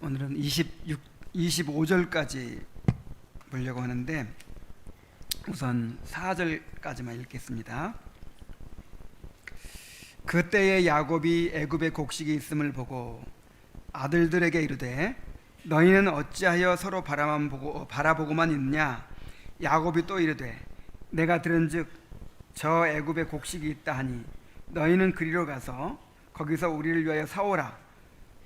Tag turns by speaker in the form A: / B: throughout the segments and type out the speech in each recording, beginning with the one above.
A: 오늘은 25절까지 보려고 하는데 우선 4절까지만 읽겠습니다. 그때에 야곱이 애굽에 곡식이 있음을 보고 아들들에게 이르되 너희는 어찌하여 서로 바라보고만 있느냐. 야곱이 또 이르되 내가 들은즉 저 애굽에 곡식이 있다 하니 너희는 그리로 가서 거기서 우리를 위하여 사오라.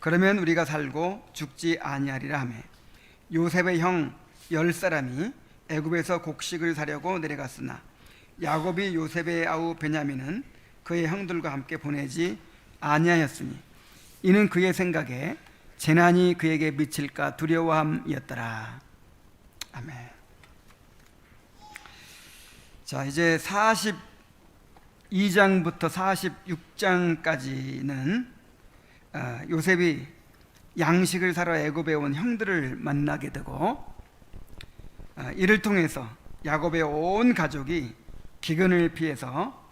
A: 그러면 우리가 살고 죽지 아니하리라 하매 요셉의 형 10사람이 애굽에서 곡식을 사려고 내려갔으나 야곱이 요셉의 아우 베냐민은 그의 형들과 함께 보내지 아니하였으니 이는 그의 생각에 재난이 그에게 미칠까 두려워함이었더라. 아멘. 자, 이제 42장부터 46장까지는 요셉이 양식을 사러 애굽에 온 형들을 만나게 되고 이를 통해서 야곱의 온 가족이 기근을 피해서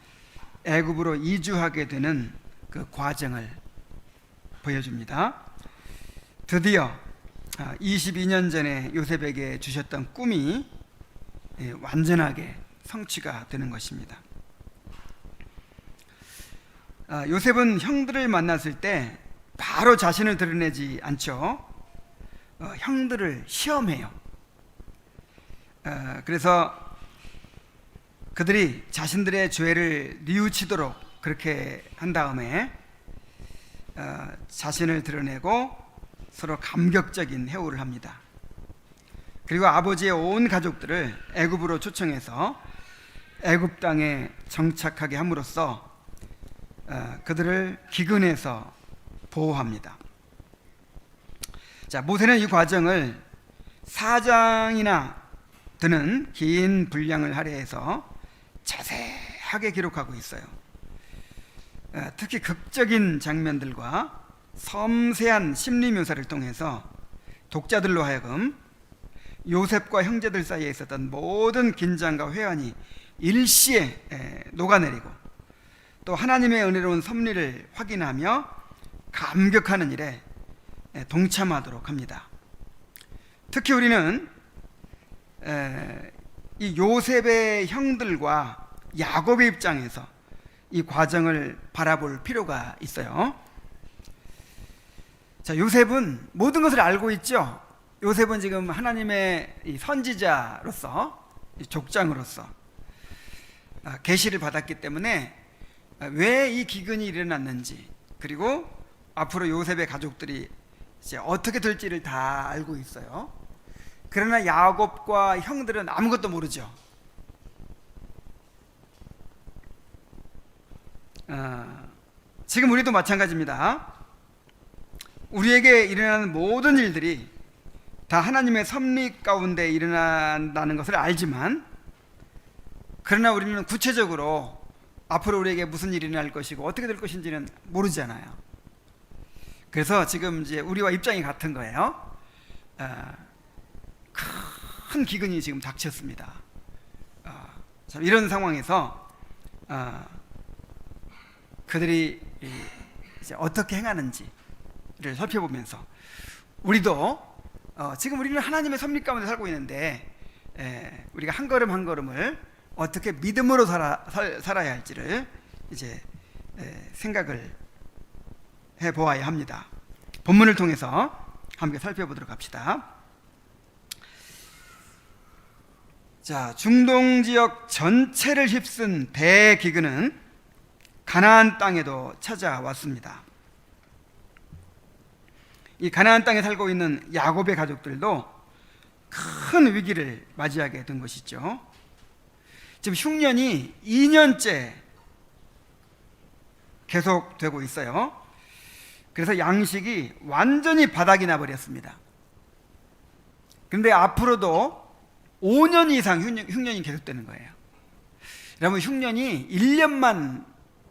A: 애굽으로 이주하게 되는 그 과정을 보여줍니다. 드디어 22년 전에 요셉에게 주셨던 꿈이 완전하게 성취가 되는 것입니다. 요셉은 형들을 만났을 때 바로 자신을 드러내지 않죠. 형들을 시험해요. 그래서 그들이 자신들의 죄를 뉘우치도록 그렇게 한 다음에 자신을 드러내고 서로 감격적인 회오를 합니다. 그리고 아버지의 온 가족들을 애굽으로 초청해서 애굽 땅에 정착하게 함으로써 그들을 기근에서 보호합니다. 자, 모세는 이 과정을 4장이나 되는 긴 분량을 할애해서 자세하게 기록하고 있어요. 특히 극적인 장면들과 섬세한 심리 묘사를 통해서 독자들로 하여금 요셉과 형제들 사이에 있었던 모든 긴장과 회한이 일시에 녹아내리고 또 하나님의 은혜로운 섭리를 확인하며 감격하는 일에 동참하도록 합니다. 특히 우리는 이 요셉의 형들과 야곱의 입장에서 이 과정을 바라볼 필요가 있어요. 자, 요셉은 모든 것을 알고 있죠. 요셉은 지금 하나님의 이 선지자로서, 족장으로서 계시를 받았기 때문에 왜 이 기근이 일어났는지, 그리고 앞으로 요셉의 가족들이 이제 어떻게 될지를 다 알고 있어요. 그러나 야곱과 형들은 아무것도 모르죠. 지금 우리도 마찬가지입니다. 우리에게 일어나는 모든 일들이 다 하나님의 섭리 가운데 일어난다는 것을 알지만, 그러나 우리는 구체적으로 앞으로 우리에게 무슨 일이 일어날 것이고 어떻게 될 것인지는 모르잖아요. 그래서 지금 이제 우리와 입장이 같은 거예요. 큰 기근이 지금 닥쳤습니다. 참 이런 상황에서 그들이 이제 어떻게 행하는지를 살펴보면서 우리도 지금 우리는 하나님의 섭리 가운데 살고 있는데 우리가 한 걸음 한 걸음을 어떻게 믿음으로 살아야 할지를 이제 생각을 해보아야 합니다. 본문을 통해서 함께 살펴보도록 합시다. 자, 중동 지역 전체를 휩쓴 대기근은 가나안 땅에도 찾아왔습니다. 이 가나안 땅에 살고 있는 야곱의 가족들도 큰 위기를 맞이하게 된 것이죠. 지금 흉년이 2년째 계속되고 있어요. 그래서 양식이 완전히 바닥이 나버렸습니다. 그런데 앞으로도 5년 이상 흉년이 계속되는 거예요. 여러분, 흉년이 1년만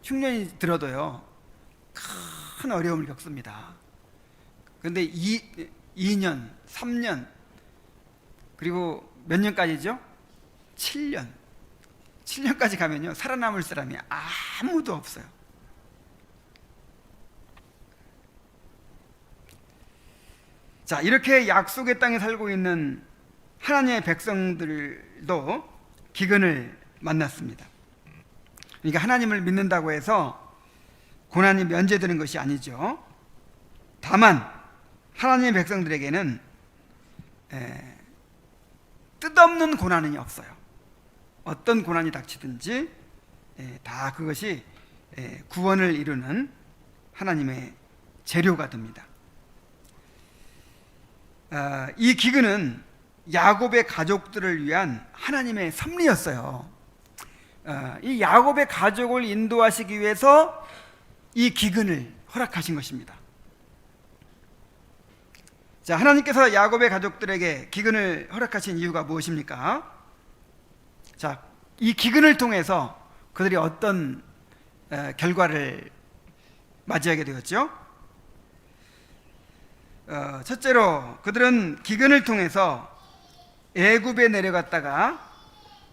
A: 흉년이 들어도요 큰 어려움을 겪습니다. 그런데 2년, 3년, 그리고 몇 년까지죠? 7년까지 가면요 살아남을 사람이 아무도 없어요. 자, 이렇게 약속의 땅에 살고 있는 하나님의 백성들도 기근을 만났습니다. 그러니까 하나님을 믿는다고 해서 고난이 면제되는 것이 아니죠. 다만 하나님의 백성들에게는 뜻없는 고난이 없어요. 어떤 고난이 닥치든지 다 그것이 구원을 이루는 하나님의 재료가 됩니다. 이 기근은 야곱의 가족들을 위한 하나님의 섭리였어요. 이 야곱의 가족을 인도하시기 위해서 이 기근을 허락하신 것입니다. 자, 하나님께서 야곱의 가족들에게 기근을 허락하신 이유가 무엇입니까? 자, 이 기근을 통해서 그들이 어떤 결과를 맞이하게 되었죠? 첫째로 그들은 기근을 통해서 애굽에 내려갔다가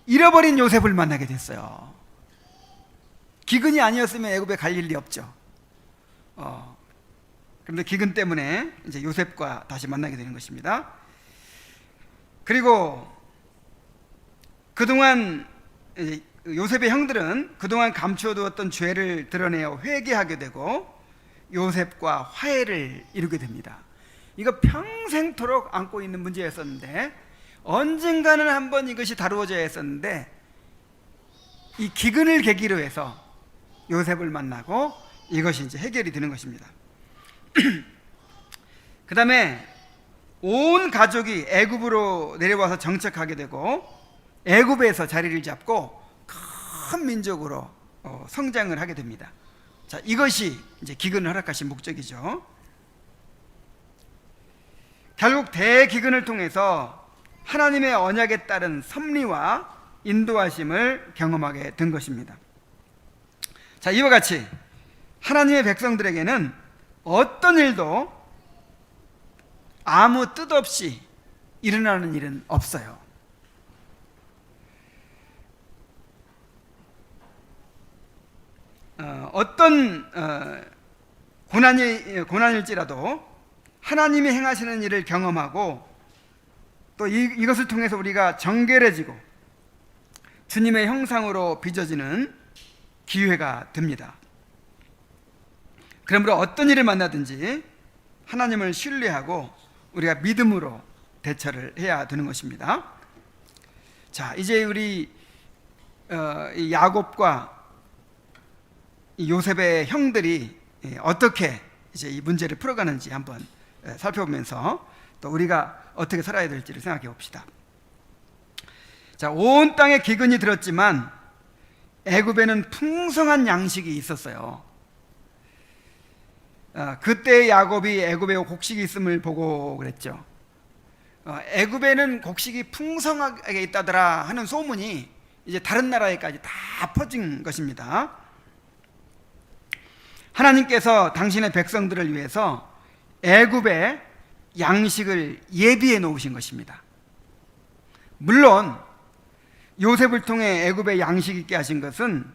A: 잃어버린 요셉을 만나게 됐어요. 기근이 아니었으면 애굽에 갈 일이 없죠. 그런데 기근 때문에 이제 요셉과 다시 만나게 되는 것입니다. 그리고 그동안 요셉의 형들은 그동안 감추어두었던 죄를 드러내어 회개하게 되고 요셉과 화해를 이루게 됩니다. 이거 평생토록 안고 있는 문제였었는데 언젠가는 한번 이것이 다루어져야 했었는데 이 기근을 계기로 해서 요셉을 만나고 이것이 이제 해결이 되는 것입니다. 그 다음에 온 가족이 애굽으로 내려와서 정착하게 되고 애굽에서 자리를 잡고 큰 민족으로 성장을 하게 됩니다. 자, 이것이 이제 기근을 허락하신 목적이죠. 결국 대기근을 통해서 하나님의 언약에 따른 섭리와 인도하심을 경험하게 된 것입니다. 자, 이와 같이 하나님의 백성들에게는 어떤 일도 아무 뜻 없이 일어나는 일은 없어요. 어떤 고난일지라도 하나님이 행하시는 일을 경험하고 또 이것을 통해서 우리가 정결해지고 주님의 형상으로 빚어지는 기회가 됩니다. 그러므로 어떤 일을 만나든지 하나님을 신뢰하고 우리가 믿음으로 대처를 해야 되는 것입니다. 자, 이제 우리 야곱과 요셉의 형들이 어떻게 이제 이 문제를 풀어가는지 한번 살펴보면서 또 우리가 어떻게 살아야 될지를 생각해 봅시다. 자, 온 땅에 기근이 들었지만 애굽에는 풍성한 양식이 있었어요. 그때 야곱이 애굽에 곡식이 있음을 보고 그랬죠. 애굽에는 곡식이 풍성하게 있다더라 하는 소문이 이제 다른 나라에까지 다 퍼진 것입니다. 하나님께서 당신의 백성들을 위해서 애굽에 양식을 예비해 놓으신 것입니다. 물론 요셉을 통해 애굽에 양식 있게 하신 것은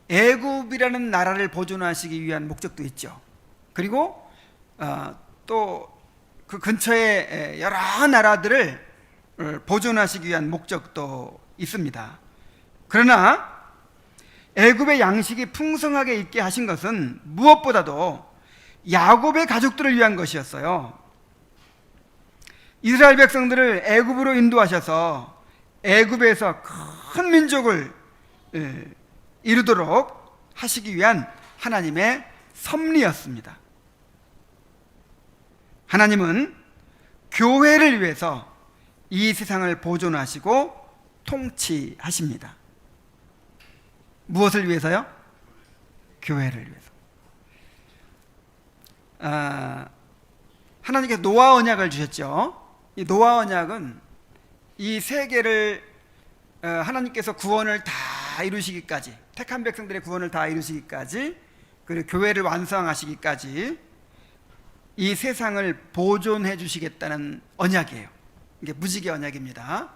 A: 애굽이라는 나라를 보존하시기 위한 목적도 있죠. 그리고 또 그 근처에 여러 나라들을 보존하시기 위한 목적도 있습니다. 그러나 애굽의 양식이 풍성하게 있게 하신 것은 무엇보다도 야곱의 가족들을 위한 것이었어요. 이스라엘 백성들을 애굽으로 인도하셔서 애굽에서 큰 민족을 이루도록 하시기 위한 하나님의 섭리였습니다. 하나님은 교회를 위해서 이 세상을 보존하시고 통치하십니다. 무엇을 위해서요? 교회를 위해서. 하나님께서 노아 언약을 주셨죠. 이 노아 언약은 이 세계를 하나님께서 구원을 다 이루시기까지, 택한 백성들의 구원을 다 이루시기까지, 그리고 교회를 완성하시기까지 이 세상을 보존해 주시겠다는 언약이에요. 이게 무지개 언약입니다.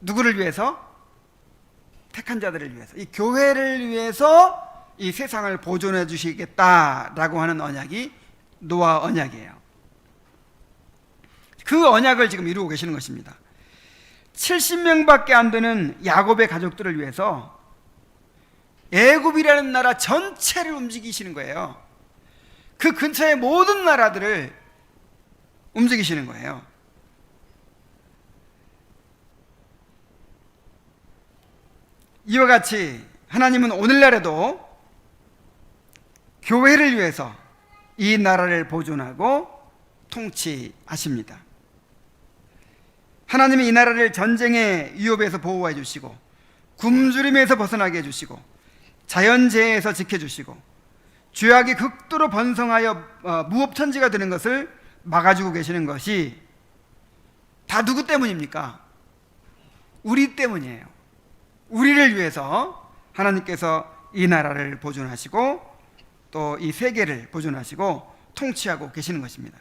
A: 누구를 위해서? 택한 자들을 위해서, 이 교회를 위해서 이 세상을 보존해 주시겠다라고 하는 언약이 노아 언약이에요. 그 언약을 지금 이루고 계시는 것입니다. 70명밖에 안 되는 야곱의 가족들을 위해서 애굽이라는 나라 전체를 움직이시는 거예요. 그 근처의 모든 나라들을 움직이시는 거예요. 이와 같이 하나님은 오늘날에도 교회를 위해서 이 나라를 보존하고 통치하십니다. 하나님이 이 나라를 전쟁의 위협에서 보호해 주시고 굶주림에서 벗어나게 해주시고 자연재해에서 지켜주시고 죄악이 극도로 번성하여 무법천지가 되는 것을 막아주고 계시는 것이 다 누구 때문입니까? 우리 때문이에요. 우리를 위해서 하나님께서 이 나라를 보존하시고 또 이 세계를 보존하시고 통치하고 계시는 것입니다.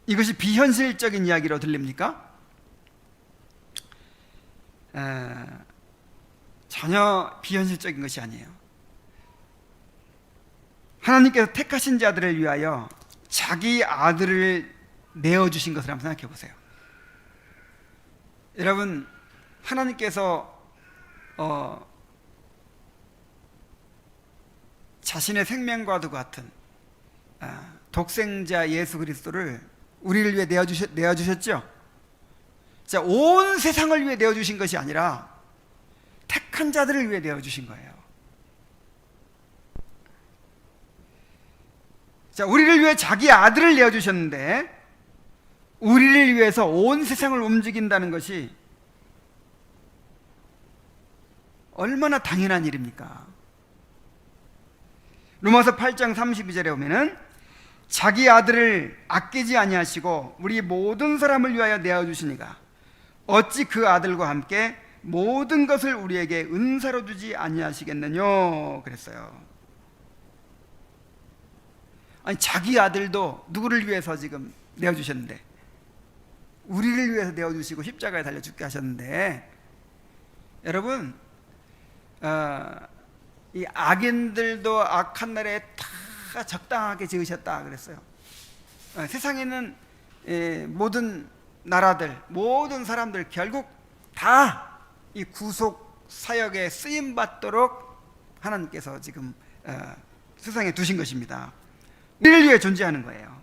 A: 이것이 비현실적인 이야기로 들립니까? 전혀 비현실적인 것이 아니에요. 하나님께서 택하신 자들을 위하여 자기 아들을 내어주신 것을 한번 생각해 보세요. 여러분, 하나님께서 자신의 생명과도 같은 독생자 예수 그리스도를 우리를 위해 내어주셨죠? 자, 온 세상을 위해 내어주신 것이 아니라 택한 자들을 위해 내어주신 거예요. 자, 우리를 위해 자기 아들을 내어주셨는데 우리를 위해서 온 세상을 움직인다는 것이 얼마나 당연한 일입니까? 로마서 8장 32절에 보면은 자기 아들을 아끼지 아니하시고 우리 모든 사람을 위하여 내어주시니가 어찌 그 아들과 함께 모든 것을 우리에게 은사로 주지 아니하시겠느냐 그랬어요. 아니, 자기 아들도 누구를 위해서 지금 내어주셨는데, 우리를 위해서 내어주시고 십자가에 달려 죽게 하셨는데, 여러분, 이 악인들도 악한 날에 다 적당하게 지으셨다 그랬어요. 세상에는 모든 나라들, 모든 사람들 결국 다 이 구속 사역에 쓰임 받도록 하나님께서 지금 세상에 두신 것입니다. 우리를 위해 존재하는 거예요.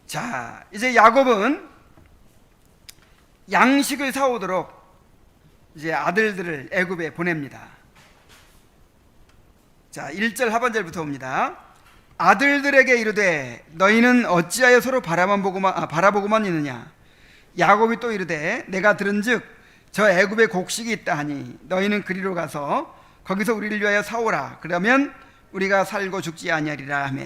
A: 자, 이제 야곱은 양식을 사오도록 이제 아들들을 애굽에 보냅니다. 자, 1절 하반절부터 봅니다. 아들들에게 이르되 너희는 어찌하여 서로 바라보고만 있느냐. 야곱이 또 이르되 내가 들은즉 저 애굽에 곡식이 있다 하니 너희는 그리로 가서 거기서 우리를 위하여 사오라. 그러면 우리가 살고 죽지 아니하리라 하며,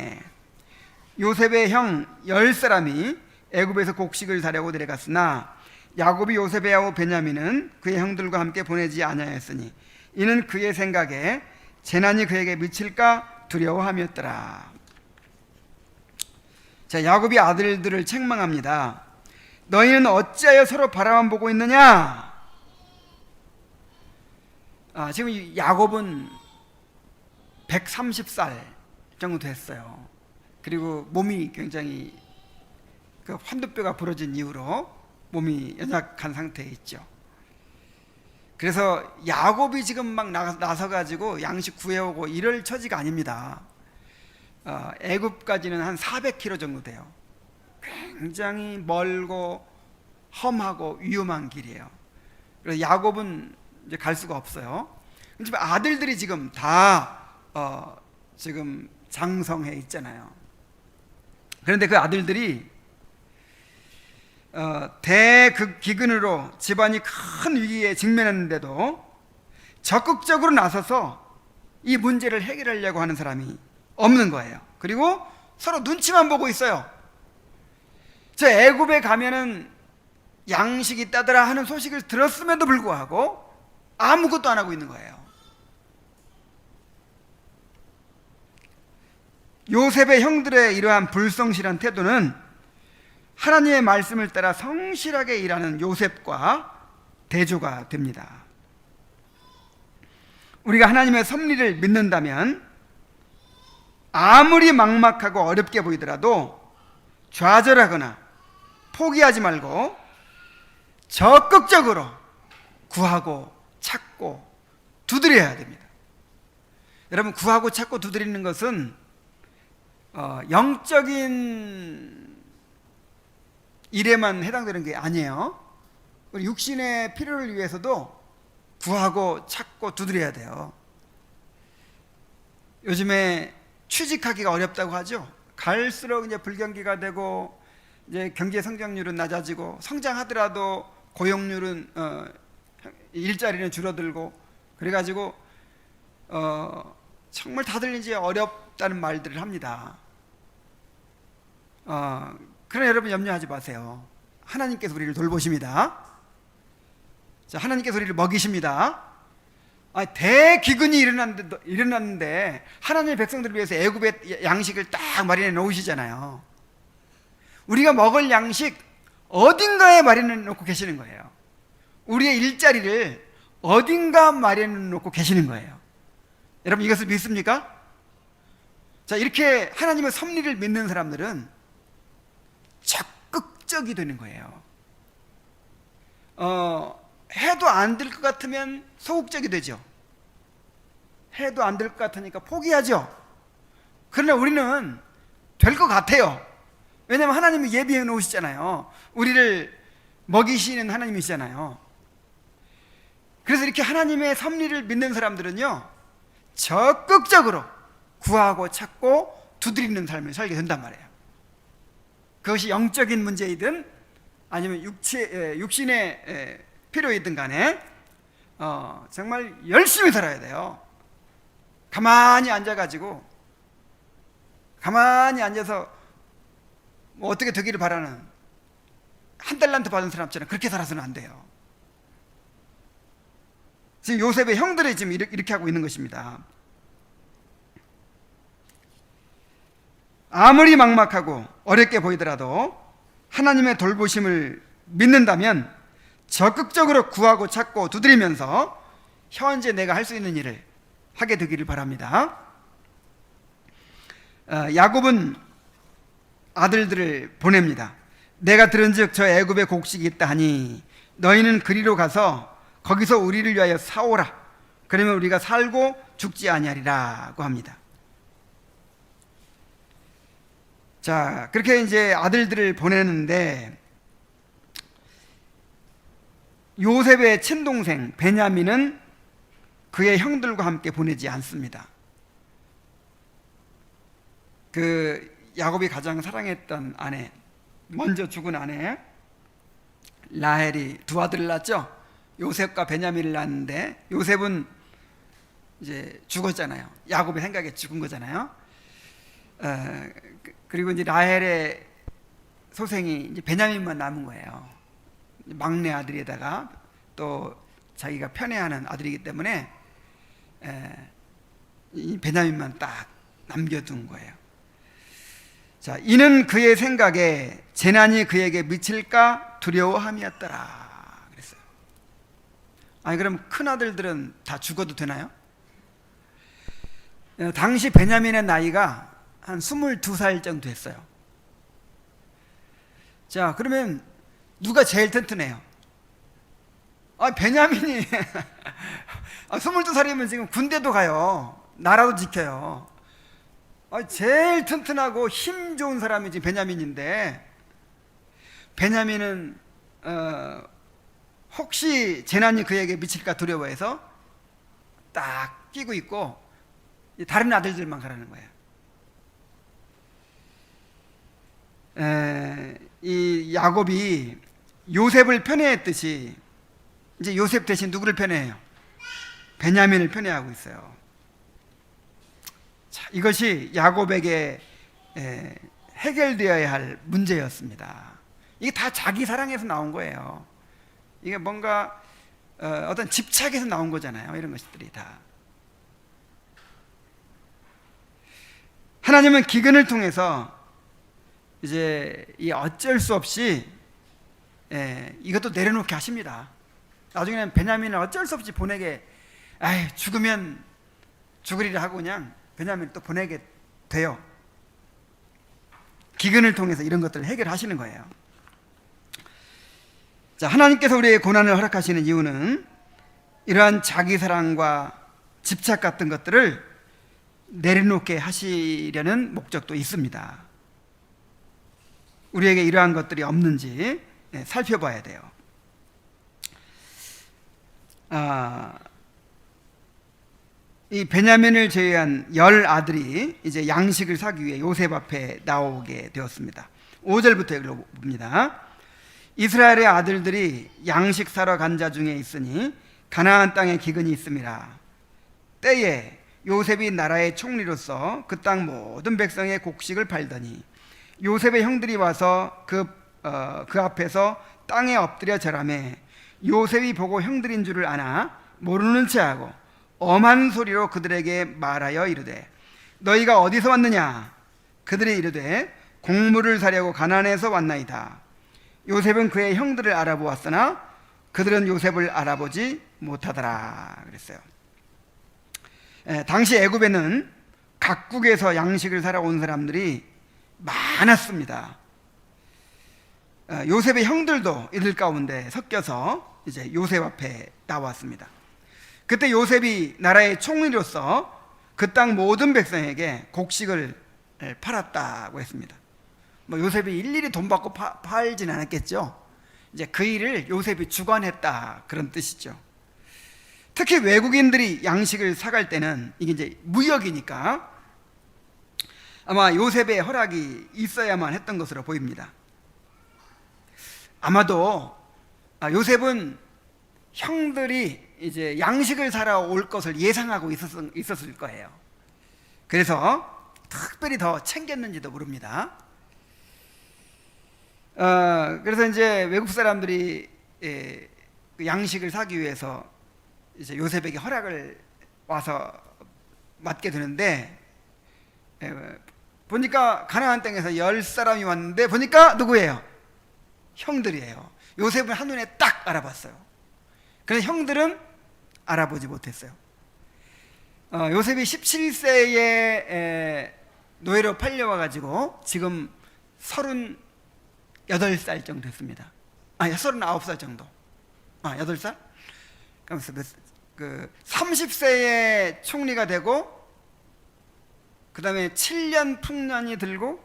A: 요셉의 형 10사람이 애굽에서 곡식을 사려고 내려갔으나 야곱이 요셉의 아우 베냐민은 그의 형들과 함께 보내지 아니하였으니 이는 그의 생각에 재난이 그에게 미칠까 두려워함이었더라. 자, 야곱이 아들들을 책망합니다. 너희는 어찌하여 서로 바라만 보고 있느냐? 지금 야곱은 130살 정도 됐어요. 그리고 몸이 굉장히 그 환두뼈가 부러진 이후로 몸이 연약한 상태에 있죠. 그래서 야곱이 지금 막 나서가지고 양식 구해오고 이럴 처지가 아닙니다. 애굽까지는 한 400km 정도 돼요. 굉장히 멀고 험하고 위험한 길이에요. 그래서 야곱은 이제 갈 수가 없어요. 지금 아들들이 지금 다 지금 장성해 있잖아요. 그런데 그 아들들이 대극기근으로 집안이 큰 위기에 직면했는데도 적극적으로 나서서 이 문제를 해결하려고 하는 사람이 없는 거예요. 그리고 서로 눈치만 보고 있어요. 저 애굽에 가면은 양식이 있다더라 하는 소식을 들었음에도 불구하고 아무것도 안 하고 있는 거예요. 요셉의 형들의 이러한 불성실한 태도는 하나님의 말씀을 따라 성실하게 일하는 요셉과 대조가 됩니다. 우리가 하나님의 섭리를 믿는다면 아무리 막막하고 어렵게 보이더라도 좌절하거나 포기하지 말고 적극적으로 구하고 찾고 두드려야 됩니다. 여러분, 구하고 찾고 두드리는 것은 영적인 일에만 해당되는 게 아니에요. 우리 육신의 필요를 위해서도 구하고 찾고 두드려야 돼요. 요즘에 취직하기가 어렵다고 하죠. 갈수록 이제 불경기가 되고 이제 경제 성장률은 낮아지고 성장하더라도 고용률은 일자리는 줄어들고 그래가지고 정말 다들 이제 어렵다는 말들을 합니다. 그러나 여러분 염려하지 마세요. 하나님께서 우리를 돌보십니다. 자, 하나님께서 우리를 먹이십니다. 대기근이 일어났는데 하나님의 백성들을 위해서 애굽의 양식을 딱 마련해 놓으시잖아요. 우리가 먹을 양식 어딘가에 마련해 놓고 계시는 거예요. 우리의 일자리를 어딘가 마련해 놓고 계시는 거예요. 여러분, 이것을 믿습니까? 자, 이렇게 하나님의 섭리를 믿는 사람들은 적극적이 되는 거예요. 해도 안 될 것 같으면 소극적이 되죠. 해도 안 될 것 같으니까 포기하죠. 그러나 우리는 될 것 같아요. 왜냐하면 하나님이 예비해 놓으시잖아요. 우리를 먹이시는 하나님이시잖아요. 그래서 이렇게 하나님의 섭리를 믿는 사람들은요, 적극적으로 구하고 찾고 두드리는 삶을 살게 된단 말이에요. 그것이 영적인 문제이든 아니면 육신의 필요이든 간에 정말 열심히 살아야 돼요. 가만히 앉아가지고 가만히 앉아서 뭐 어떻게 되기를 바라는 한 달란트 받은 사람처럼 그렇게 살아서는 안 돼요. 지금 요셉의 형들이 지금 이렇게 하고 있는 것입니다. 아무리 막막하고 어렵게 보이더라도 하나님의 돌보심을 믿는다면 적극적으로 구하고 찾고 두드리면서 현재 내가 할 수 있는 일을 하게 되기를 바랍니다. 야곱은 아들들을 보냅니다. 내가 들은즉 저 애굽에 곡식이 있다 하니 너희는 그리로 가서 거기서 우리를 위하여 사오라. 그러면 우리가 살고 죽지 아니하리라고 합니다. 자, 그렇게 이제 아들들을 보내는데 요셉의 친동생 베냐민은 그의 형들과 함께 보내지 않습니다. 그 야곱이 가장 사랑했던 아내, 먼저 죽은 아내 라헬이 두 아들을 낳았죠. 요셉과 베냐민을 낳았는데 요셉은 이제 죽었잖아요. 야곱의 생각에 죽은 거잖아요. 그리고 이제 라헬의 소생이 이제 베냐민만 남은 거예요. 막내 아들에다가 또 자기가 편애하는 아들이기 때문에 이 베냐민만 딱 남겨둔 거예요. 자, 이는 그의 생각에 재난이 그에게 미칠까 두려워함이었더라 그랬어요. 아니, 그럼 큰 아들들은 다 죽어도 되나요? 당시 베냐민의 나이가 한 22살 정도 됐어요. 자, 그러면 누가 제일 튼튼해요? 베냐민이 22살이면 지금 군대도 가요. 나라도 지켜요. 제일 튼튼하고 힘 좋은 사람이 지금 베냐민인데 베냐민은 혹시 재난이 그에게 미칠까 두려워해서 딱 끼고 있고 다른 아들들만 가라는 거예요. 이 야곱이 요셉을 편애했듯이 이제 요셉 대신 누구를 편애해요? 베냐민을 편애하고 있어요. 자, 이것이 야곱에게 해결되어야 할 문제였습니다. 이게 다 자기 사랑에서 나온 거예요. 이게 뭔가 어떤 집착에서 나온 거잖아요. 이런 것들이 다. 하나님은 기근을 통해서 이제 이 어쩔 수 없이 이것도 내려놓게 하십니다. 나중에는 베냐민을 어쩔 수 없이 보내게 아이, 죽으면 죽으리라 하고 그냥 베냐민을 또 보내게 돼요. 기근을 통해서 이런 것들을 해결하시는 거예요. 자, 하나님께서 우리의 고난을 허락하시는 이유는 이러한 자기 사랑과 집착 같은 것들을 내려놓게 하시려는 목적도 있습니다. 우리에게 이러한 것들이 없는지 살펴봐야 돼요. 이 베냐민을 제외한 10아들이 이제 양식을 사기 위해 요셉 앞에 나오게 되었습니다. 5절부터 봅니다. 이스라엘의 아들들이 양식 사러 간 자 중에 있으니 가나안 땅에 기근이 있음이라. 때에 요셉이 나라의 총리로서 그 땅 모든 백성의 곡식을 팔더니 요셉의 형들이 와서 그 앞에서 땅에 엎드려 절하매 요셉이 보고 형들인 줄을 아나 모르는 체하고 엄한 소리로 그들에게 말하여 이르되 너희가 어디서 왔느냐? 그들이 이르되 곡물을 사려고 가나안에서 왔나이다. 요셉은 그의 형들을 알아보았으나 그들은 요셉을 알아보지 못하더라 그랬어요. 당시 애굽에는 각국에서 양식을 사러 온 사람들이 많았습니다. 요셉의 형들도 이들 가운데 섞여서 이제 요셉 앞에 나왔습니다. 그때 요셉이 나라의 총리로서 그 땅 모든 백성에게 곡식을 팔았다고 했습니다. 뭐 요셉이 일일이 돈 받고 팔진 않았겠죠. 이제 그 일을 요셉이 주관했다 그런 뜻이죠. 특히 외국인들이 양식을 사갈 때는 이게 이제 무역이니까 아마 요셉의 허락이 있어야만 했던 것으로 보입니다. 아마도 요셉은 형들이 이제 양식을 사러 올 것을 예상하고 있었을 거예요. 그래서 특별히 더 챙겼는지도 모릅니다. 그래서 이제 외국 사람들이 양식을 사기 위해서 이제 요셉에게 허락을 와서 맡게 되는데 보니까 가나안 땅에서 10사람이 왔는데 보니까 누구예요? 형들이에요. 요셉을 한눈에 딱 알아봤어요. 그런데 형들은 알아보지 못했어요. 요셉이 17세에 노예로 팔려와가지고 지금 38살 정도 됐습니다. 39살 정도. 8살? 그러면서 30세에 총리가 되고 그 다음에 7년 풍년이 들고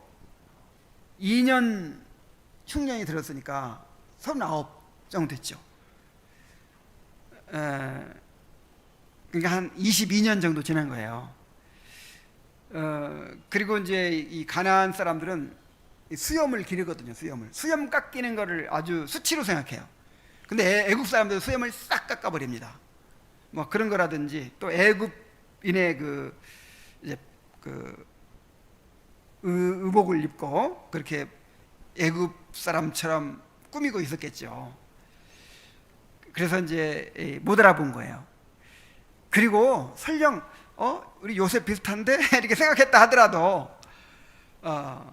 A: 2년 흉년이 들었으니까 39 정도 됐죠. 그러니까 한 22년 정도 지난 거예요. 그리고 이제 이 가나안 사람들은 수염을 기르거든요. 수염 깎이는 거를 아주 수치로 생각해요. 근데 애국 사람들은 수염을 싹 깎아버립니다. 뭐 그런 거라든지 또 애국인의 이제 의복을 입고 그렇게 애국 사람처럼 꾸미고 있었겠죠. 그래서 이제 못 알아본 거예요. 그리고 설령 우리 요셉 비슷한데 이렇게 생각했다 하더라도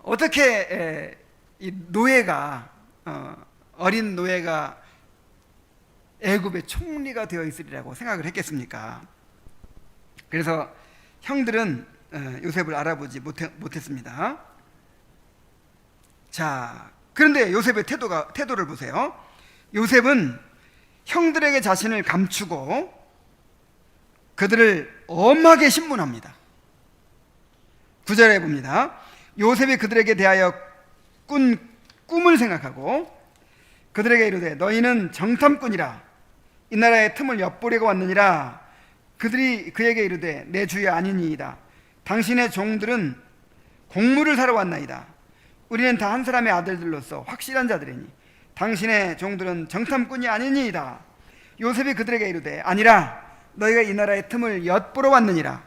A: 어떻게 이 노예가 어린 노예가 애굽의 총리가 되어 있으리라고 생각을 했겠습니까? 그래서 형들은 요셉을 알아보지 못했습니다. 자, 그런데 요셉의 태도를 보세요. 요셉은 형들에게 자신을 감추고 그들을 엄하게 신문합니다. 9절에 봅니다. 요셉이 그들에게 대하여 꾼 꿈을 생각하고 그들에게 이르되 너희는 정탐꾼이라 이 나라의 틈을 엿보려고 왔느니라. 그들이 그에게 이르되 내 주여 아니니이다. 당신의 종들은 곡물을 사러 왔나이다. 우리는 다 한 사람의 아들들로서 확실한 자들이니 당신의 종들은 정탐꾼이 아니니이다. 요셉이 그들에게 이르되 아니라 너희가 이 나라의 틈을 엿보러 왔느니라.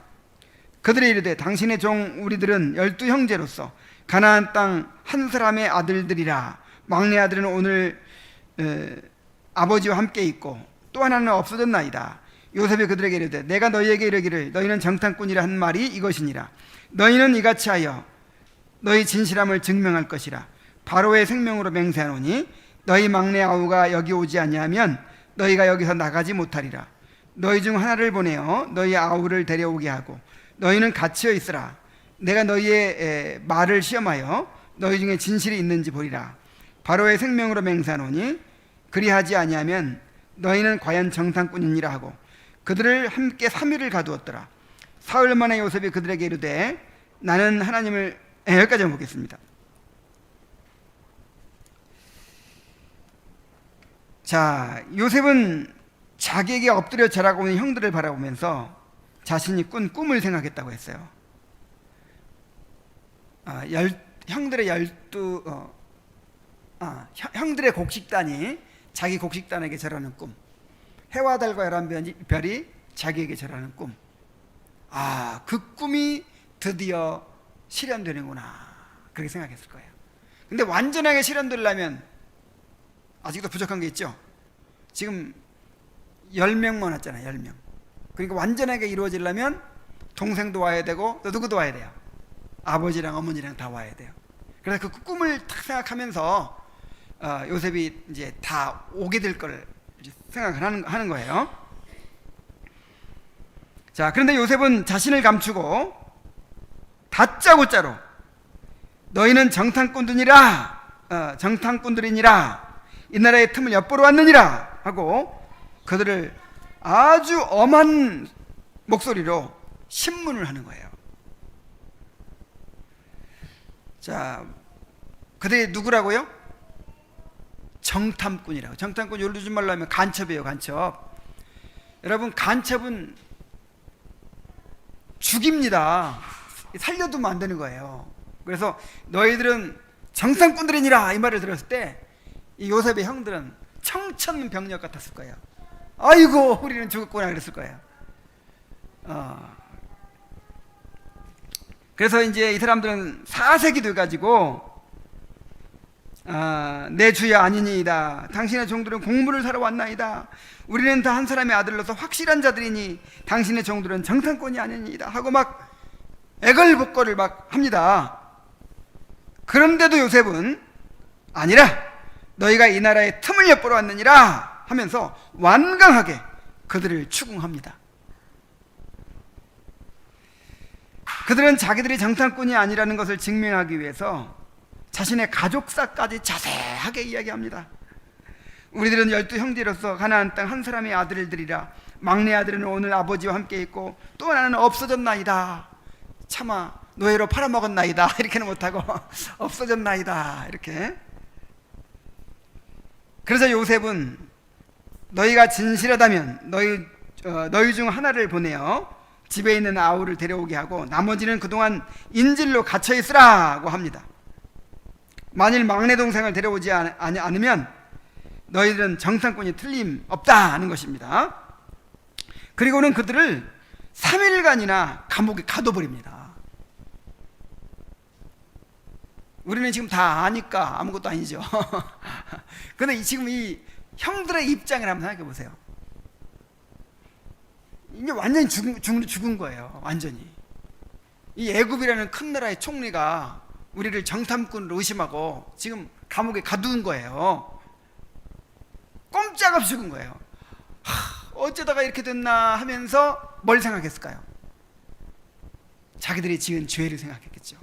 A: 그들이 이르되 당신의 종 우리들은 12형제로서 가나안 땅 한 사람의 아들들이라. 막내 아들은 오늘 아버지와 함께 있고 또 하나는 없어졌나이다. 요셉이 그들에게 이르되 내가 너희에게 이르기를 너희는 정탐꾼이라 한 말이 이것이니라. 너희는 이같이 하여 너희 진실함을 증명할 것이라. 바로의 생명으로 맹세하노니 너희 막내 아우가 여기 오지 아니하면 너희가 여기서 나가지 못하리라. 너희 중 하나를 보내어 너희 아우를 데려오게 하고 너희는 갇혀 있으라. 내가 너희의 말을 시험하여 너희 중에 진실이 있는지 보리라. 바로의 생명으로 맹세하노니 그리하지 아니하면 너희는 과연 정탐꾼이니라 하고 그들을 함께 3일을 가두었더라. 사흘 만에 요셉이 그들에게 이르되 나는 하나님을 여기까지 보겠습니다. 자, 요셉은 자기에게 엎드려 절하고 있는 형들을 바라보면서 자신이 꾼 꿈을 생각했다고 했어요. 형들의 곡식단이 자기 곡식단에게 절하는 꿈, 해와 달과 11별이 자기에게 절하는 꿈. 그 꿈이 드디어 실현되는구나, 그렇게 생각했을 거예요. 근데 완전하게 실현되려면 아직도 부족한 게 있죠. 지금 10명만 왔잖아요. 10명. 그러니까 완전하게 이루어지려면 동생도 와야 되고 또 누구도 와야 돼요. 아버지랑 어머니랑 다 와야 돼요. 그래서 그 꿈을 딱 생각하면서 요셉이 이제 다 오게 될 걸 생각을 하는 거예요. 자, 그런데 요셉은 자신을 감추고 다짜고짜로 너희는 정탐꾼들이니라 이 나라의 틈을 엿보러 왔느니라 하고 그들을 아주 엄한 목소리로 신문을 하는 거예요. 자, 그들이 누구라고요? 정탐꾼이라고. 정탐꾼 요즘 말로 하면 간첩이에요. 간첩. 여러분, 간첩은 죽입니다. 살려두면 안 되는 거예요. 그래서 너희들은 정탐꾼들이니라 이 말을 들었을 때 이 요셉의 형들은 청천벽력 같았을 거예요. 아이고 우리는 죽었구나 그랬을 거예요. 그래서 이제 이 사람들은 사색이 돼가지고 내 주야 아니니이다. 당신의 종들은 공물을 사러 왔나이다. 우리는 다 한 사람의 아들로서 확실한 자들이니 당신의 종들은 정탐꾼이 아니니이다 하고 막 애걸복걸을 막 합니다. 그런데도 요셉은 아니라 너희가 이 나라의 틈을 엿보러 왔느니라 하면서 완강하게 그들을 추궁합니다. 그들은 자기들이 정탐꾼이 아니라는 것을 증명하기 위해서 자신의 가족사까지 자세하게 이야기합니다. 우리들은 12형제로서 가나안 땅 한 사람의 아들들이라. 막내 아들은 오늘 아버지와 함께 있고 또 하나는 없어졌나이다. 차마 노예로 팔아먹었나이다. 이렇게는 못하고 없어졌나이다. 이렇게. 그래서 요셉은 너희가 진실하다면 너희 중 하나를 보내어 집에 있는 아우를 데려오게 하고 나머지는 그동안 인질로 갇혀 있으라고 합니다. 만일 막내 동생을 데려오지 않으면 너희들은 정탐꾼이 틀림없다는 것입니다. 그리고는 그들을 3일간이나 감옥에 가둬버립니다. 우리는 지금 다 아니까 아무것도 아니죠. 그런데 지금 이 형들의 입장을 한번 생각해 보세요. 이게 완전히 죽은 거예요. 완전히. 이 애굽이라는 큰 나라의 총리가 우리를 정탐꾼으로 의심하고 지금 감옥에 가두는 거예요. 꼼짝없이 죽은 거예요. 어쩌다가 이렇게 됐나 하면서 뭘 생각했을까요? 자기들이 지은 죄를 생각했겠죠.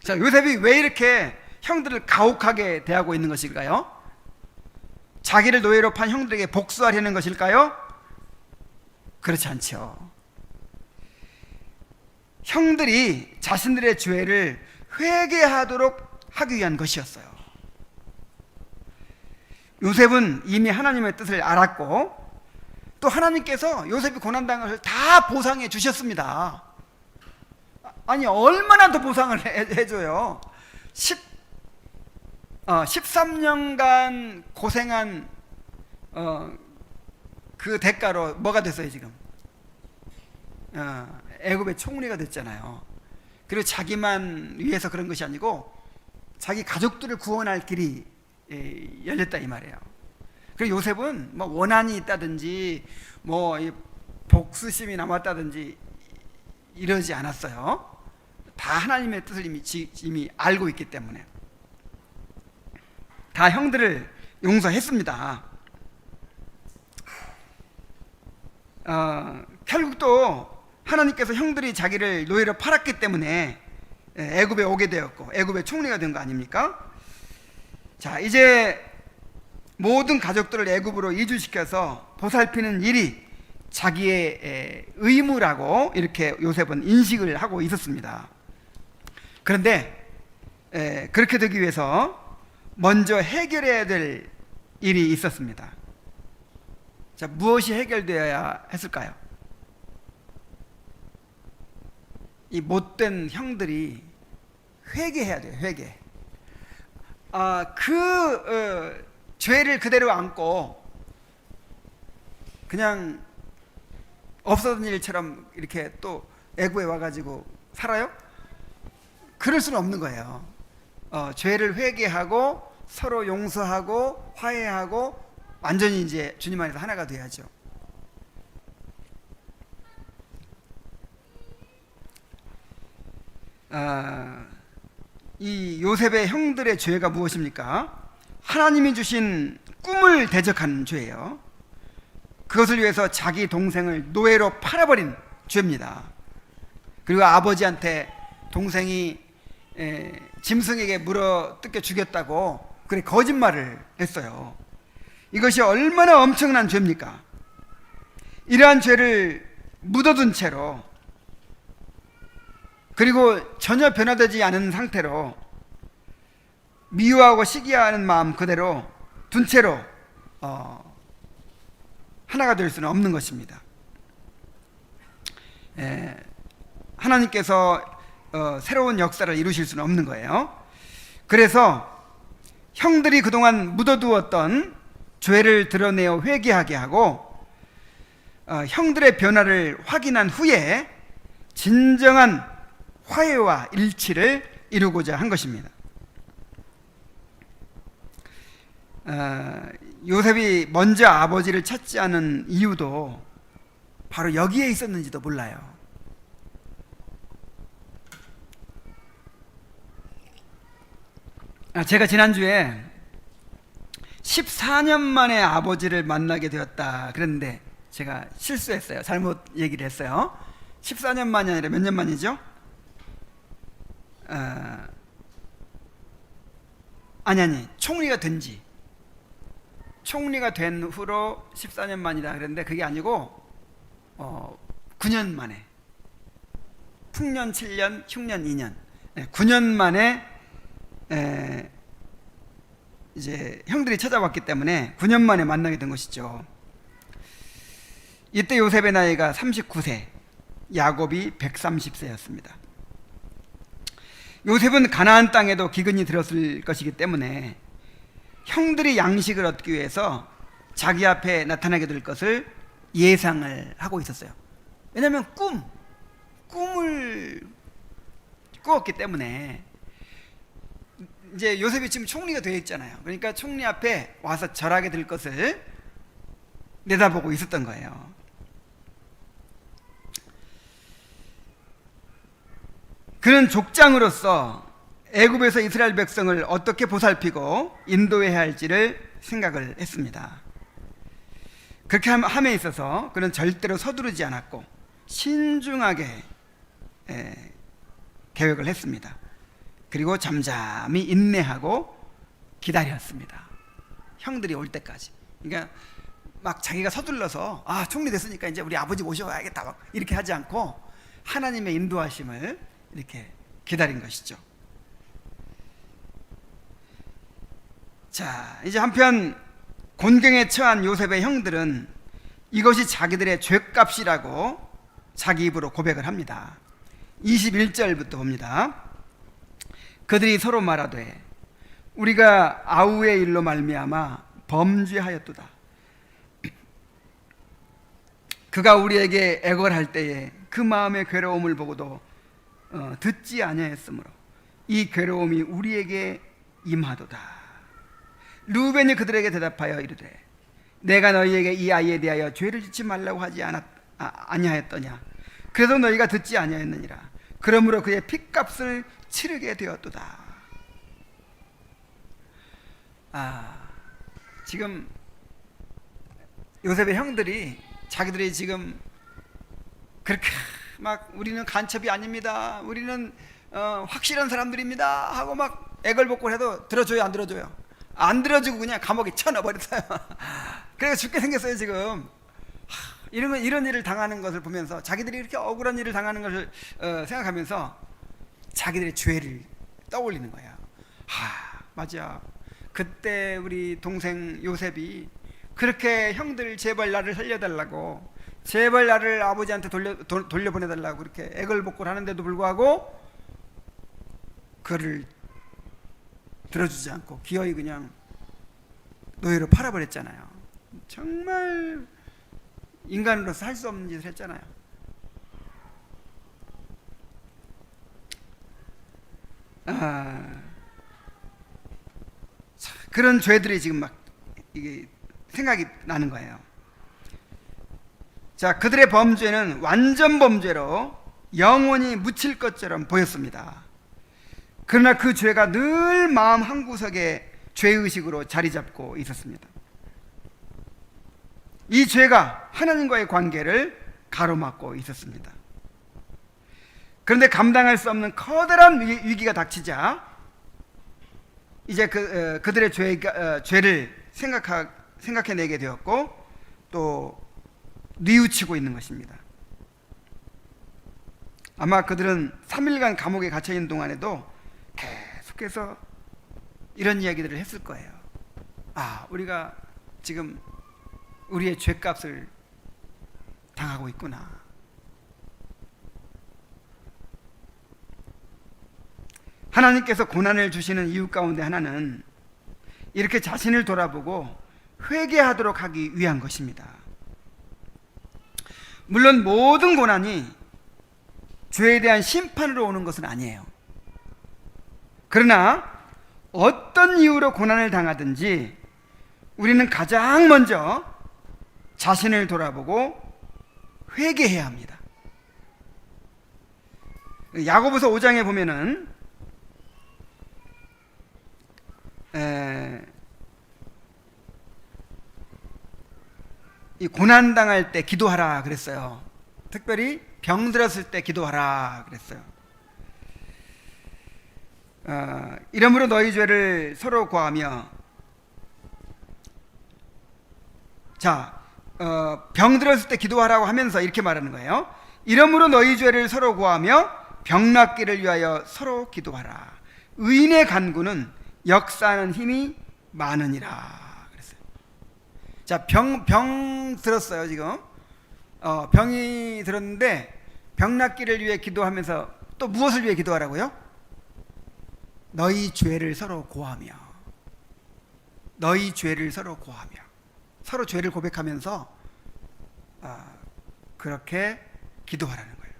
A: 자, 요셉이 왜 이렇게 형들을 가혹하게 대하고 있는 것일까요? 자기를 노예로 판 형들에게 복수하려는 것일까요? 그렇지 않죠. 형들이 자신들의 죄를 회개하도록 하기 위한 것이었어요. 요셉은 이미 하나님의 뜻을 알았고 또 하나님께서 요셉이 고난당한 것을 다 보상해 주셨습니다. 아니 얼마나 더 보상을 해줘요. 13년간 고생한 그 대가로 뭐가 됐어요 지금? 애굽의 총리가 됐잖아요. 그리고 자기만 위해서 그런 것이 아니고 자기 가족들을 구원할 길이 열렸다 이 말이에요. 그리고 요셉은 뭐 원한이 있다든지 뭐 복수심이 남았다든지 이러지 않았어요. 다 하나님의 뜻을 이미 알고 있기 때문에 다 형들을 용서했습니다. 결국 또 하나님께서 형들이 자기를 노예로 팔았기 때문에 애굽에 오게 되었고 애굽의 총리가 된 거 아닙니까? 자, 이제 모든 가족들을 애굽으로 이주시켜서 보살피는 일이 자기의 의무라고 이렇게 요셉은 인식을 하고 있었습니다. 그런데 그렇게 되기 위해서 먼저 해결해야 될 일이 있었습니다. 자, 무엇이 해결되어야 했을까요? 이 못된 형들이 회개해야 돼요. 회개. 죄를 그대로 안고 그냥 없었던 일처럼 이렇게 또 애굽에 와가지고 살아요? 그럴 수는 없는 거예요. 죄를 회개하고 서로 용서하고 화해하고 완전히 이제 주님 안에서 하나가 돼야죠. 이 요셉의 형들의 죄가 무엇입니까? 하나님이 주신 꿈을 대적한 죄예요. 그것을 위해서 자기 동생을 노예로 팔아버린 죄입니다. 그리고 아버지한테 동생이 짐승에게 물어뜯겨 죽였다고 그래 거짓말을 했어요. 이것이 얼마나 엄청난 죄입니까? 이러한 죄를 묻어둔 채로 그리고 전혀 변화되지 않은 상태로 미워하고 시기하는 마음 그대로 둔 채로 하나가 될 수는 없는 것입니다. 하나님께서 새로운 역사를 이루실 수는 없는 거예요. 그래서 형들이 그동안 묻어두었던 죄를 드러내어 회개하게 하고 형들의 변화를 확인한 후에 진정한 화해와 일치를 이루고자 한 것입니다. 요셉이 먼저 아버지를 찾지 않은 이유도 바로 여기에 있었는지도 몰라요. 제가 지난주에 14년 만에 아버지를 만나게 되었다 그랬는데 제가 실수했어요. 잘못 얘기를 했어요. 14년 만이 아니라 몇 년 만이죠? 아니 총리가 된 후로 14년 만이다 그랬는데 그게 아니고 9년 만에, 풍년 7년 흉년 2년 9년 만에 이제 형들이 찾아왔기 때문에 9년 만에 만나게 된 것이죠. 이때 요셉의 나이가 39세, 야곱이 130세였습니다. 요셉은 가나안 땅에도 기근이 들었을 것이기 때문에 형들이 양식을 얻기 위해서 자기 앞에 나타나게 될 것을 예상을 하고 있었어요. 왜냐하면 꿈을 꾸었기 때문에 이제 요셉이 지금 총리가 되어 있잖아요. 그러니까 총리 앞에 와서 절하게 될 것을 내다보고 있었던 거예요. 그는 족장으로서 애굽에서 이스라엘 백성을 어떻게 보살피고 인도해야 할지를 생각을 했습니다. 그렇게 함에 있어서 그는 절대로 서두르지 않았고 신중하게 계획을 했습니다. 그리고 잠잠히 인내하고 기다렸습니다. 형들이 올 때까지. 그러니까 막 자기가 서둘러서 총리 됐으니까 이제 우리 아버지 모셔와야겠다 막 이렇게 하지 않고 하나님의 인도하심을 이렇게 기다린 것이죠. 자, 이제 한편 곤경에 처한 요셉의 형들은 이것이 자기들의 죗값이라고 자기 입으로 고백을 합니다. 21절부터 봅니다. 그들이 서로 말하되 우리가 아우의 일로 말미암아 범죄하였도다. 그가 우리에게 애걸할 때에 그 마음의 괴로움을 보고도 듣지 아니하였으므로 이 괴로움이 우리에게 임하도다. 르우벤이 그들에게 대답하여 이르되 내가 너희에게 이 아이에 대하여 죄를 짓지 말라고 하지 아니하였더냐. 그래서 너희가 듣지 아니하였느니라. 그러므로 그의 핏값을 치르게 되었도다. 지금 요셉의 형들이 자기들이 지금 그렇게 막 우리는 간첩이 아닙니다, 우리는 확실한 사람들입니다 하고 막 애걸복걸해도 들어줘요, 안 들어줘요? 안 들어주고 그냥 감옥에 쳐넣어버렸어요. 그래서 죽게 생겼어요 지금. 이런 일을 당하는 것을 보면서, 자기들이 이렇게 억울한 일을 당하는 것을 생각하면서 자기들의 죄를 떠올리는 거야. 맞아, 그때 우리 동생 요셉이 그렇게 형들 제발 나를 살려달라고, 제발 나를 아버지한테 돌려보내달라고 그렇게 애걸복걸 하는데도 불구하고 그를 들어주지 않고 기어이 그냥 노예로 팔아버렸잖아요. 정말 인간으로서 할 수 없는 짓을 했잖아요. 그런 죄들이 지금 막 이게 생각이 나는 거예요. 자, 그들의 범죄는 완전 범죄로 영원히 묻힐 것처럼 보였습니다. 그러나 그 죄가 늘 마음 한구석에 죄의식으로 자리 잡고 있었습니다. 이 죄가 하나님과의 관계를 가로막고 있었습니다. 그런데 감당할 수 없는 커다란 위기가 닥치자 이제 그들의 죄를 생각해내게 되었고 또 뉘우치고 있는 것입니다. 아마 그들은 3일간 감옥에 갇혀있는 동안에도 계속해서 이런 이야기들을 했을 거예요. 우리가 지금 우리의 죄값을 당하고 있구나. 하나님께서 고난을 주시는 이유 가운데 하나는 이렇게 자신을 돌아보고 회개하도록 하기 위한 것입니다. 물론 모든 고난이 죄에 대한 심판으로 오는 것은 아니에요. 그러나 어떤 이유로 고난을 당하든지 우리는 가장 먼저 자신을 돌아보고 회개해야 합니다. 야고보서 5장에 보면은 이 고난당할 때 기도하라 그랬어요. 특별히 병들었을 때 기도하라 그랬어요. 이러므로 너희 죄를 서로 고하며, 병들었을 때 기도하라고 하면서 이렇게 말하는 거예요. 이러므로 너희 죄를 서로 고하며 병 낫기를 위하여 서로 기도하라. 의인의 간구는 역사하는 힘이 많으니라 그랬어요. 자, 병 들었어요 지금. 병이 들었는데 병 낫기를 위해 기도하면서 또 무엇을 위해 기도하라고요? 너희 죄를 서로 고하며, 너희 죄를 서로 고하며, 서로 죄를 고백하면서 그렇게 기도하라는 거예요.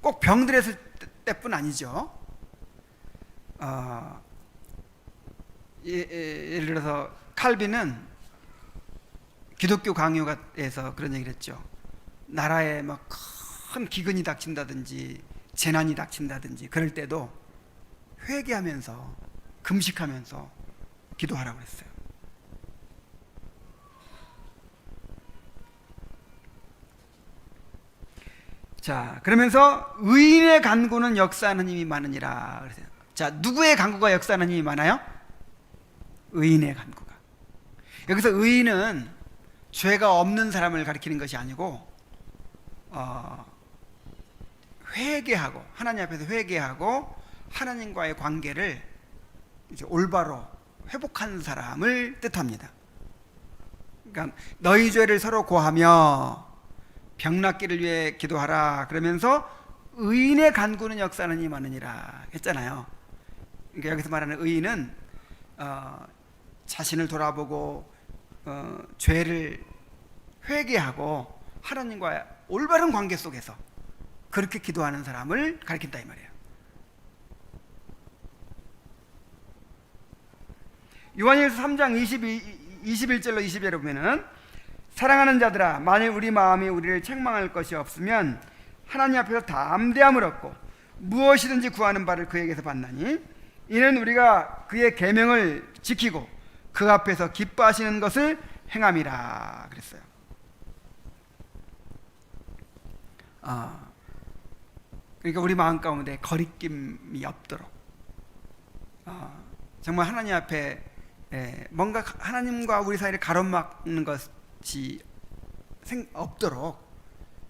A: 꼭 병들었을 때뿐 아니죠. 예를 들어서 칼빈은 기독교 강요에서 그런 얘기를 했죠. 나라에 막 큰 기근이 닥친다든지 재난이 닥친다든지 그럴 때도 회개하면서 금식하면서 기도하라고 그랬어요. 자, 그러면서 의인의 간구는 역사하는 힘이 많으니라 그랬어요. 자, 누구의 간구가 역사하는 힘이 많아요? 의인의 간구가. 여기서 의인은 죄가 없는 사람을 가리키는 것이 아니고 회개하고, 하나님 앞에서 회개하고 하나님과의 관계를 이제 올바로 회복한 사람을 뜻합니다. 그러니까 너희 죄를 서로 고하며 병 낫기를 위해 기도하라 그러면서 의인의 간구는 역사하는 힘이 많으니라 했잖아요. 그러니까 여기서 말하는 의인은 자신을 돌아보고 죄를 회개하고 하나님과 올바른 관계 속에서 그렇게 기도하는 사람을 가리킨다 이 말이에요. 요한일서 3장 21절로 22절에 보면은 사랑하는 자들아, 만일 우리 마음이 우리를 책망할 것이 없으면 하나님 앞에서 담대함을 얻고 무엇이든지 구하는 바를 그에게서 받나니 이는 우리가 그의 계명을 지키고 그 앞에서 기뻐하시는 것을 행함이라 그랬어요. 그러니까 우리 마음 가운데 거리낌이 없도록 정말 하나님 앞에 뭔가 하나님과 우리 사이를 가로막는 것이 없도록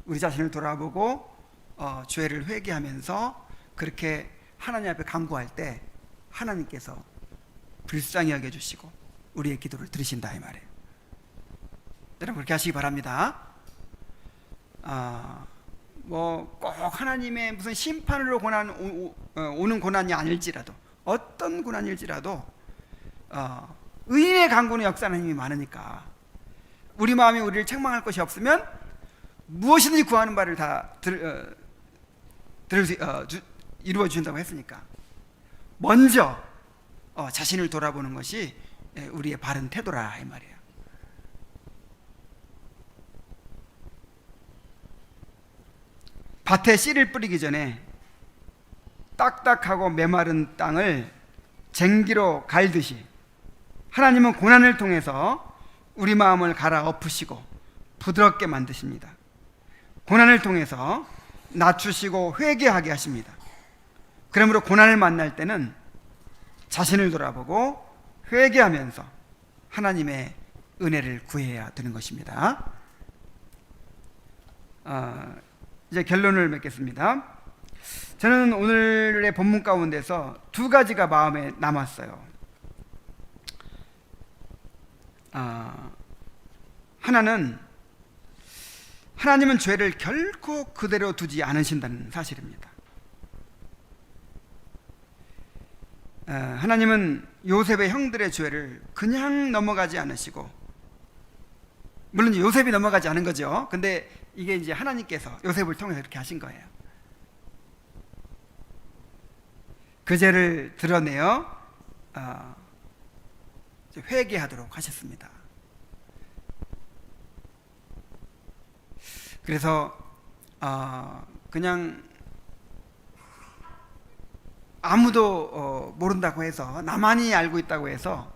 A: 우리 자신을 돌아보고 죄를 회개하면서 그렇게 하나님 앞에 간구할 때 하나님께서 불쌍히 여겨주시고 우리의 기도를 들으신다 이 말이에요. 여러분 그렇게 하시기 바랍니다. 뭐 꼭 하나님의 무슨 심판으로 오는 고난이 아닐지라도 어떤 고난일지라도 의인의 간구는 역사하는 힘이 많으니까 우리 마음이 우리를 책망할 것이 없으면 무엇이든지 구하는 바를 다 이루어 주신다고 했으니까 먼저 자신을 돌아보는 것이 우리의 바른 태도라 이 말이에요. 밭에 씨를 뿌리기 전에 딱딱하고 메마른 땅을 쟁기로 갈듯이 하나님은 고난을 통해서 우리 마음을 갈아엎으시고 부드럽게 만드십니다. 고난을 통해서 낮추시고 회개하게 하십니다. 그러므로 고난을 만날 때는 자신을 돌아보고 회개하면서 하나님의 은혜를 구해야 되는 것입니다. 이제 결론을 맺겠습니다. 저는 오늘의 본문 가운데서 두 가지가 마음에 남았어요. 하나는 하나님은 죄를 결코 그대로 두지 않으신다는 사실입니다. 하나님은 요셉의 형들의 죄를 그냥 넘어가지 않으시고, 물론 요셉이 넘어가지 않은 거죠. 근데 이게 이제 하나님께서 요셉을 통해서 이렇게 하신 거예요. 그 죄를 드러내어 회개하도록 하셨습니다. 그래서 그냥 아무도 모른다고 해서, 나만이 알고 있다고 해서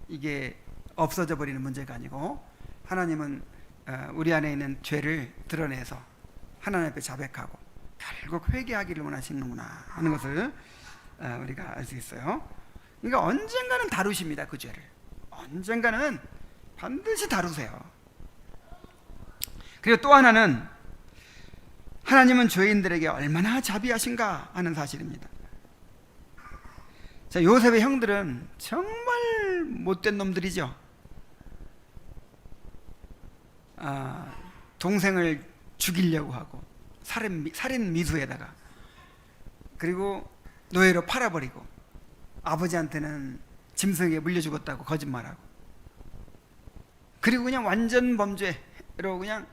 A: 이게 없어져 버리는 문제가 아니고, 하나님은 우리 안에 있는 죄를 드러내서 하나님 앞에 자백하고 결국 회개하기를 원하시는구나 하는 것을 우리가 알 수 있어요. 그러니까 언젠가는 다루십니다. 그 죄를 언젠가는 반드시 다루세요. 그리고 또 하나는 하나님은 죄인들에게 얼마나 자비하신가 하는 사실입니다. 자, 요셉의 형들은 정말 못된 놈들이죠. 동생을 죽이려고 하고 살인 미수에다가, 그리고 노예로 팔아버리고 아버지한테는 짐승에게 물려 죽었다고 거짓말하고, 그리고 그냥 완전 범죄로 그냥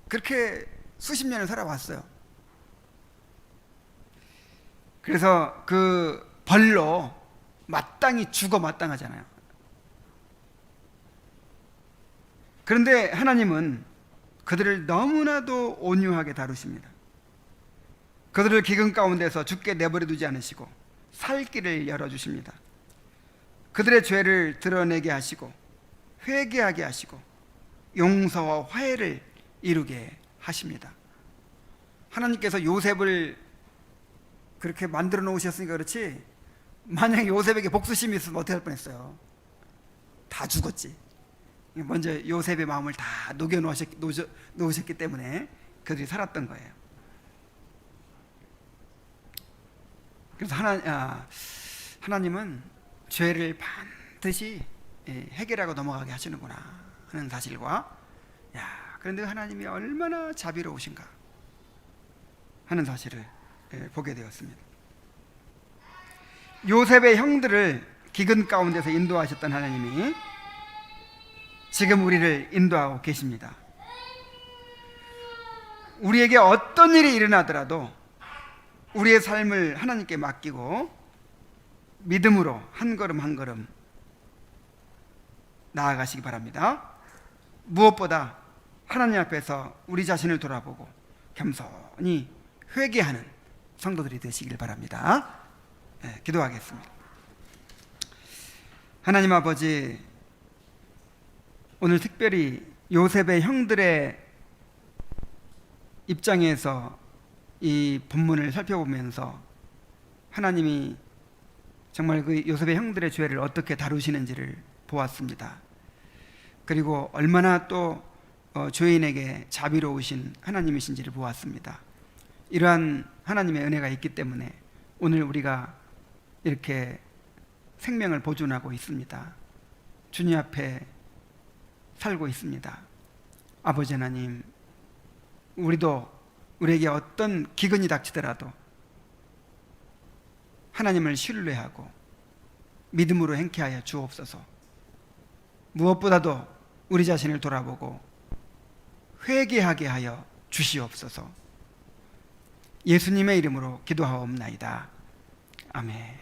A: 그렇게 수십 년을 살아왔어요. 그래서 그 벌로 마땅히 죽어 마땅하잖아요. 그런데 하나님은 그들을 너무나도 온유하게 다루십니다. 그들을 기근 가운데서 죽게 내버려 두지 않으시고 살 길을 열어주십니다. 그들의 죄를 드러내게 하시고 회개하게 하시고 용서와 화해를 이루게 하십니다. 하나님께서 요셉을 그렇게 만들어 놓으셨으니까 그렇지, 만약에 요셉에게 복수심이 있으면 어떻게 할 뻔했어요? 다 죽었지. 먼저 요셉의 마음을 다 녹여 놓으셨기 때문에 그들이 살았던 거예요. 그래서 하나님은 죄를 반드시 해결하고 넘어가게 하시는구나 하는 사실과, 그런데 하나님이 얼마나 자비로우신가 하는 사실을 보게 되었습니다. 요셉의 형들을 기근 가운데서 인도하셨던 하나님이 지금 우리를 인도하고 계십니다. 우리에게 어떤 일이 일어나더라도 우리의 삶을 하나님께 맡기고 믿음으로 한 걸음 한 걸음 나아가시기 바랍니다. 무엇보다 하나님 앞에서 우리 자신을 돌아보고 겸손히 회개하는 성도들이 되시길 바랍니다. 네, 기도하겠습니다. 하나님 아버지, 오늘 특별히 요셉의 형들의 입장에서 이 본문을 살펴보면서 하나님이 정말 그 요셉의 형들의 죄를 어떻게 다루시는지를 보았습니다. 그리고 얼마나 또 죄인에게 자비로우신 하나님이신지를 보았습니다. 이러한 하나님의 은혜가 있기 때문에 오늘 우리가 이렇게 생명을 보존하고 있습니다. 주님 앞에 살고 있습니다. 아버지 하나님, 우리에게 어떤 기근이 닥치더라도 하나님을 신뢰하고 믿음으로 행케 하여 주옵소서. 무엇보다도 우리 자신을 돌아보고 회개하게 하여 주시옵소서. 예수님의 이름으로 기도하옵나이다. 아멘.